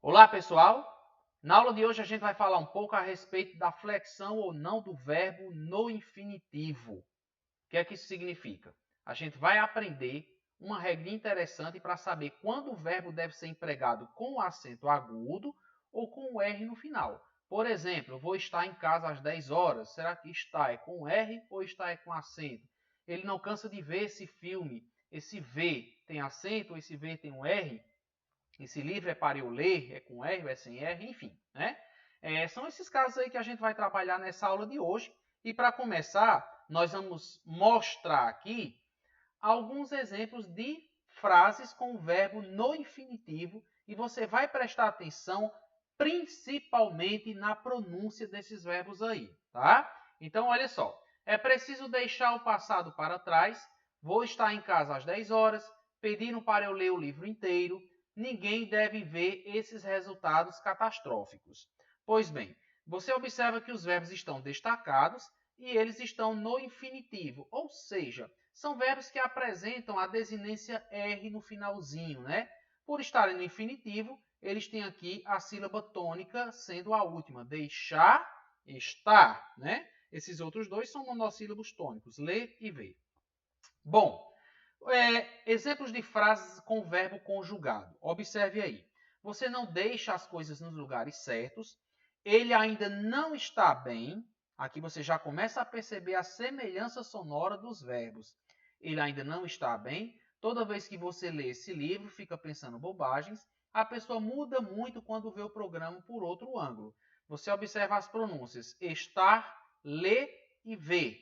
Olá, pessoal! Na aula de hoje a gente vai falar um pouco a respeito da flexão ou não do verbo no infinitivo. O que é que isso significa? A gente vai aprender uma regra interessante para saber quando o verbo deve ser empregado com o acento agudo ou com o R no final. Por exemplo, eu vou estar em casa às 10 horas. Será que está é com R ou está é com acento? Ele não cansa de ver esse filme. Esse V tem acento ou esse V tem um R? Esse livro é para eu ler, é com R, é sem R, enfim. Né? São esses casos aí que a gente vai trabalhar nessa aula de hoje. E para começar, nós vamos mostrar aqui alguns exemplos de frases com o verbo no infinitivo e você vai prestar atenção principalmente na pronúncia desses verbos aí, tá? Então, olha só. É preciso deixar o passado para trás. Vou estar em casa às 10 horas. Pediram para eu ler o livro inteiro. Ninguém deve ver esses resultados catastróficos. Pois bem, você observa que os verbos estão destacados e eles estão no infinitivo, ou seja, são verbos que apresentam a desinência R no finalzinho, né? Por estarem no infinitivo, eles têm aqui a sílaba tônica sendo a última. Deixar, estar, né? Esses outros dois são monossílabos tônicos, ler e ver. Bom, exemplos de frases com verbo conjugado. Observe aí. Você não deixa as coisas nos lugares certos. Ele ainda não está bem. Aqui você já começa a perceber a semelhança sonora dos verbos. Ele ainda não está bem. Toda vez que você lê esse livro, fica pensando bobagens. A pessoa muda muito quando vê o programa por outro ângulo. Você observa as pronúncias estar, ler e ver.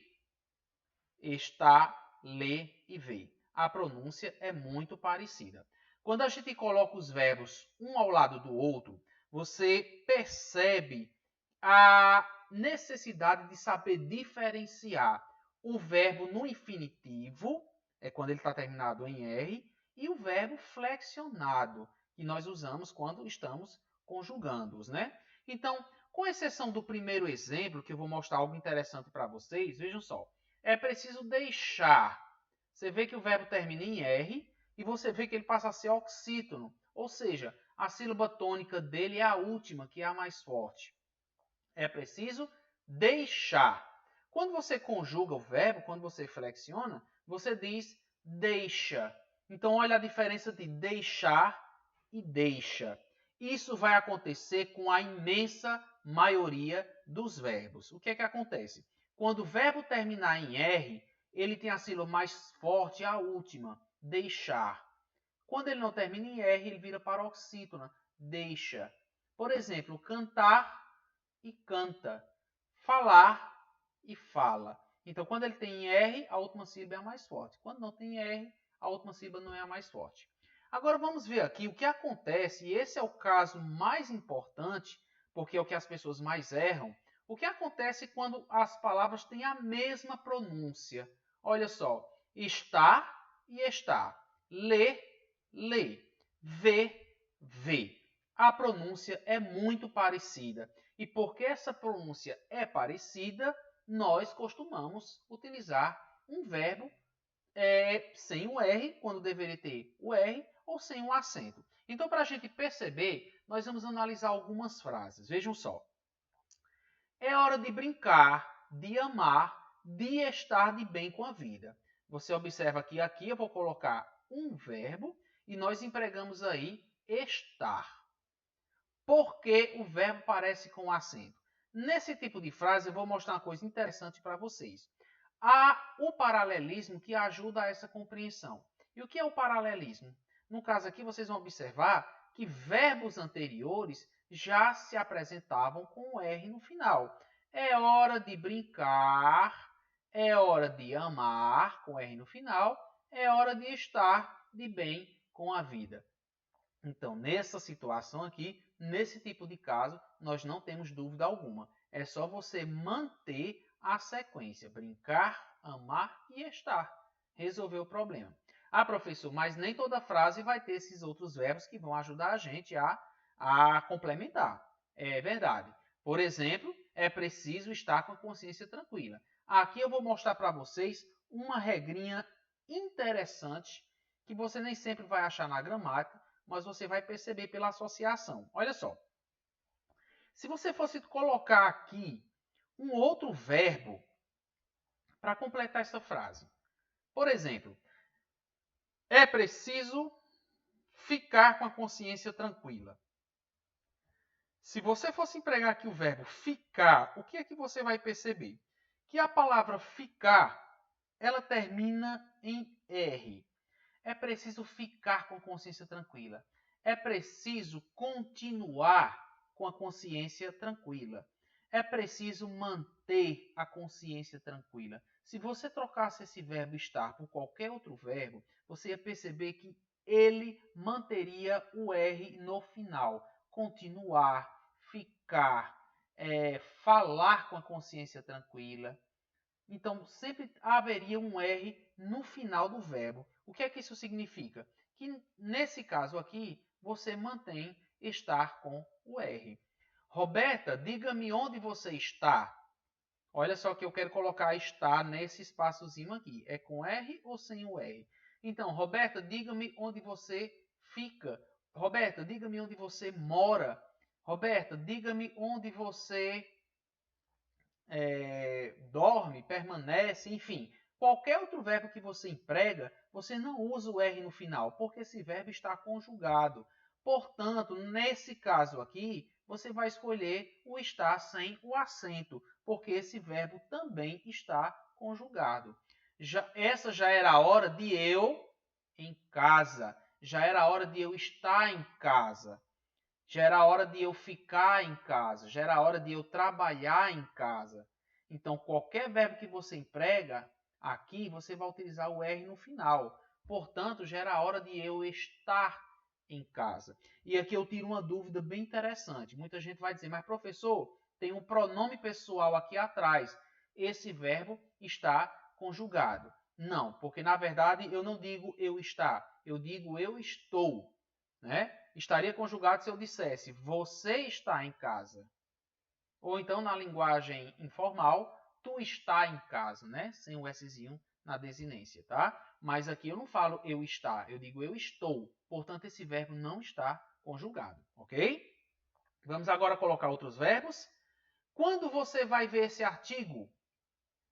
Estar, ler e ver. A pronúncia é muito parecida. Quando a gente coloca os verbos um ao lado do outro, você percebe a necessidade de saber diferenciar o verbo no infinitivo, é quando ele está terminado em R, e o verbo flexionado, que nós usamos quando estamos conjugando-os, né? Então, com exceção do primeiro exemplo, que eu vou mostrar algo interessante para vocês, vejam só. É preciso deixar. Você vê que o verbo termina em R e você vê que ele passa a ser oxítono. Ou seja, a sílaba tônica dele é a última, que é a mais forte. É preciso deixar. Quando você conjuga o verbo, quando você flexiona, você diz deixa. Então, olha a diferença de deixar e deixa. Isso vai acontecer com a imensa maioria dos verbos. O que é que acontece? Quando o verbo terminar em R, ele tem a sílaba mais forte, a última, deixar. Quando ele não termina em R, ele vira paroxítona, deixa. Por exemplo, cantar e canta. Falar e fala. Então, quando ele tem R, a última sílaba é a mais forte. Quando não tem R, a última sílaba não é a mais forte. Agora vamos ver aqui o que acontece, e esse é o caso mais importante, porque é o que as pessoas mais erram. O que acontece quando as palavras têm a mesma pronúncia? Olha só, estar e estar. Ler, lê. Ver, vê. A pronúncia é muito parecida. E porque essa pronúncia é parecida, nós costumamos utilizar um verbo sem o R, quando deveria ter o R, ou sem o acento. Então, para a gente perceber, nós vamos analisar algumas frases. Vejam só. É hora de brincar, de amar, de estar de bem com a vida. Você observa que aqui eu vou colocar um verbo e nós empregamos aí estar. Por que o verbo parece com acento? Nesse tipo de frase, eu vou mostrar uma coisa interessante para vocês. Há o paralelismo que ajuda a essa compreensão. E o que é o paralelismo? No caso aqui, vocês vão observar que verbos anteriores já se apresentavam com o R no final. É hora de brincar, é hora de amar, com R no final, é hora de estar de bem com a vida. Então, nessa situação aqui, nesse tipo de caso, nós não temos dúvida alguma. É só você manter a sequência. Brincar, amar e estar. Resolveu o problema. Ah, professor, mas nem toda frase vai ter esses outros verbos que vão ajudar a gente a complementar. É verdade. Por exemplo, é preciso estar com a consciência tranquila. Aqui eu vou mostrar para vocês uma regrinha interessante que você nem sempre vai achar na gramática, mas você vai perceber pela associação. Olha só. Se você fosse colocar aqui um outro verbo para completar essa frase. Por exemplo, é preciso ficar com a consciência tranquila. Se você fosse empregar aqui o verbo ficar, o que é que você vai perceber? Que a palavra ficar, ela termina em R. É preciso ficar com consciência tranquila. É preciso continuar com a consciência tranquila. É preciso manter a consciência tranquila. Se você trocasse esse verbo estar por qualquer outro verbo, você ia perceber que ele manteria o R no final. Continuar, ficar, falar com a consciência tranquila. Então, sempre haveria um R no final do verbo. O que é que isso significa? Que, nesse caso aqui, você mantém estar com o R. Roberta, diga-me onde você está. Olha só que eu quero colocar estar nesse espaçozinho aqui. É com R ou sem o R? Então, Roberta, diga-me onde você fica. Roberta, diga-me onde você mora. Roberta, diga-me onde você dorme, permanece, enfim. Qualquer outro verbo que você emprega, você não usa o R no final, porque esse verbo está conjugado. Portanto, nesse caso aqui, você vai escolher o estar sem o acento, porque esse verbo também está conjugado. Essa já era a hora de eu em casa. Já era a hora de eu estar em casa. Já era a hora de eu ficar em casa. Já era a hora de eu trabalhar em casa. Então, qualquer verbo que você emprega, aqui você vai utilizar o R no final. Portanto, já era a hora de eu estar em casa. E aqui eu tiro uma dúvida bem interessante. Muita gente vai dizer, mas professor, tem um pronome pessoal aqui atrás. Esse verbo está conjugado. Não, porque na verdade eu não digo eu está, eu digo eu estou, né? Estaria conjugado se eu dissesse você está em casa. Ou então, na linguagem informal, tu está em casa, né? Sem o Szinho na desinência, tá? Mas aqui eu não falo eu está, eu digo eu estou. Portanto, esse verbo não está conjugado, ok? Vamos agora colocar outros verbos. Quando você vai ver esse artigo?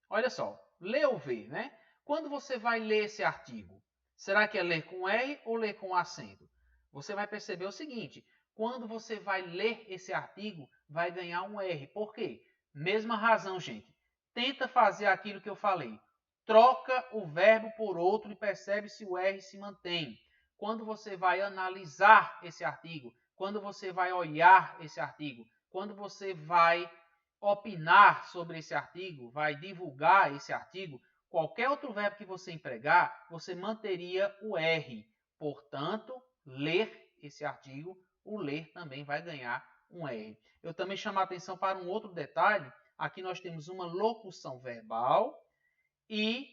Olha só, ler ou ver, né? Quando você vai ler esse artigo? Será que é ler com R ou ler com acento? Você vai perceber o seguinte, quando você vai ler esse artigo, vai ganhar um R. Por quê? Mesma razão, gente. Tenta fazer aquilo que eu falei. Troca o verbo por outro e percebe se o R se mantém. Quando você vai analisar esse artigo, quando você vai olhar esse artigo, quando você vai opinar sobre esse artigo, vai divulgar esse artigo, qualquer outro verbo que você empregar, você manteria o R. Portanto, ler esse artigo, o ler também vai ganhar um R. Eu também chamo a atenção para um outro detalhe. Aqui nós temos uma locução verbal e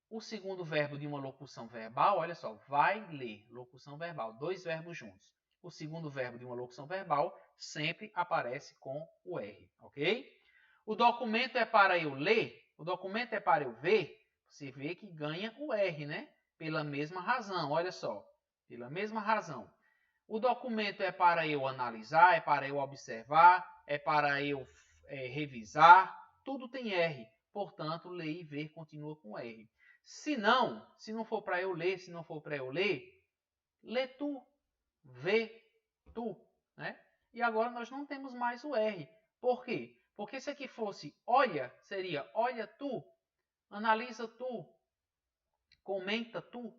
o segundo verbo de uma locução verbal, olha só, vai ler, locução verbal, dois verbos juntos. O segundo verbo de uma locução verbal sempre aparece com o R, ok? O documento é para eu ler, o documento é para eu ver, você vê que ganha o R, né? Pela mesma razão, olha só, pela mesma razão. O documento é para eu analisar, é para eu observar, é para eu revisar, tudo tem R. Portanto, ler e ver continua com R. Se não for para eu ler, se não for para eu ler, lê tu, vê tu, né? E agora nós não temos mais o R. Por quê? Porque se aqui fosse olha, seria olha tu, analisa tu, comenta tu.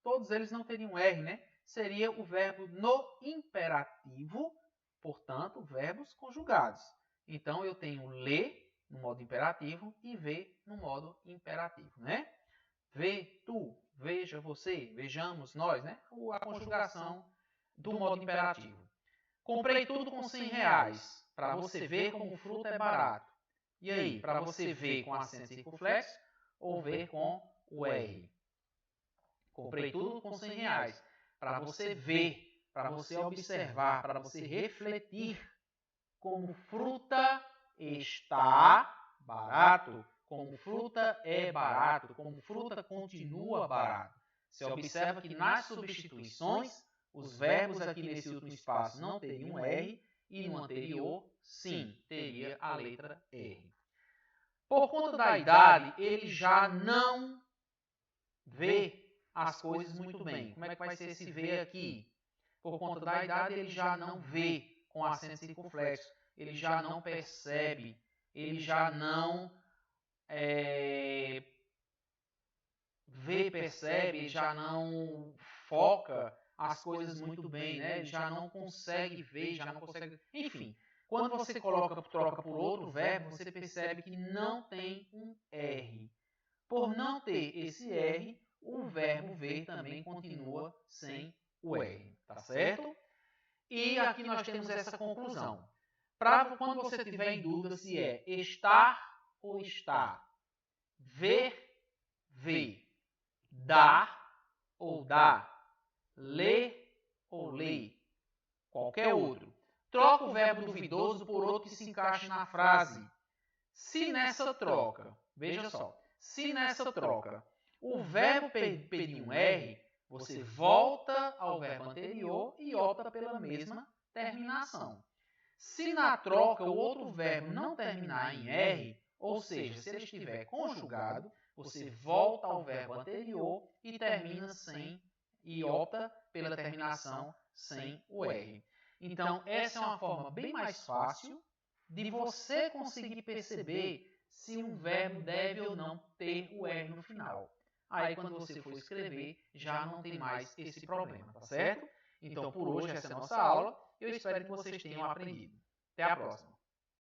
Todos eles não teriam R, né? Seria o verbo no imperativo, portanto, verbos conjugados. Então, eu tenho ler no modo imperativo e ver no modo imperativo, né? Vê, tu, veja, você, vejamos, nós, né? A conjugação do modo imperativo. Comprei tudo com R$100, para você ver como fruta é barato. E aí, para você ver com acento circunflexo ou ver com o R? Comprei tudo com R$100, para você ver, para você observar, para você refletir como fruta está barato, como fruta é barato, como fruta continua barato. Você observa que nas substituições Os verbos aqui nesse último espaço não teriam R e no anterior, sim, teria a letra R. Por conta da idade, ele já não vê as coisas muito bem. Como é que vai ser esse ver aqui? Por conta da idade, ele já não vê com acento circunflexo, ele já não percebe, ele já não vê, percebe, ele já não foca as coisas muito bem, né? Ele já não consegue ver, já não consegue... Enfim, quando você troca por outro verbo, você percebe que não tem um R. Por não ter esse R, o verbo ver também continua sem o R, tá certo? E aqui nós temos essa conclusão. Quando você tiver em dúvida se é estar ou está, ver, vê, dar ou dá, ler ou lê, qualquer outro. Troca o verbo duvidoso por outro que se encaixe na frase. Se nessa troca, veja só, se nessa troca o verbo pedir um R, você volta ao verbo anterior e opta pela mesma terminação. Se na troca o outro verbo não terminar em R, ou seja, se ele estiver conjugado, você volta ao verbo anterior e termina sem e opta pela terminação sem o R. Então, essa é uma forma bem mais fácil de você conseguir perceber se um verbo deve ou não ter o R no final. Aí, quando você for escrever, já não tem mais esse problema, tá certo? Então, por hoje, essa é a nossa aula. Eu espero que vocês tenham aprendido. Até a próxima!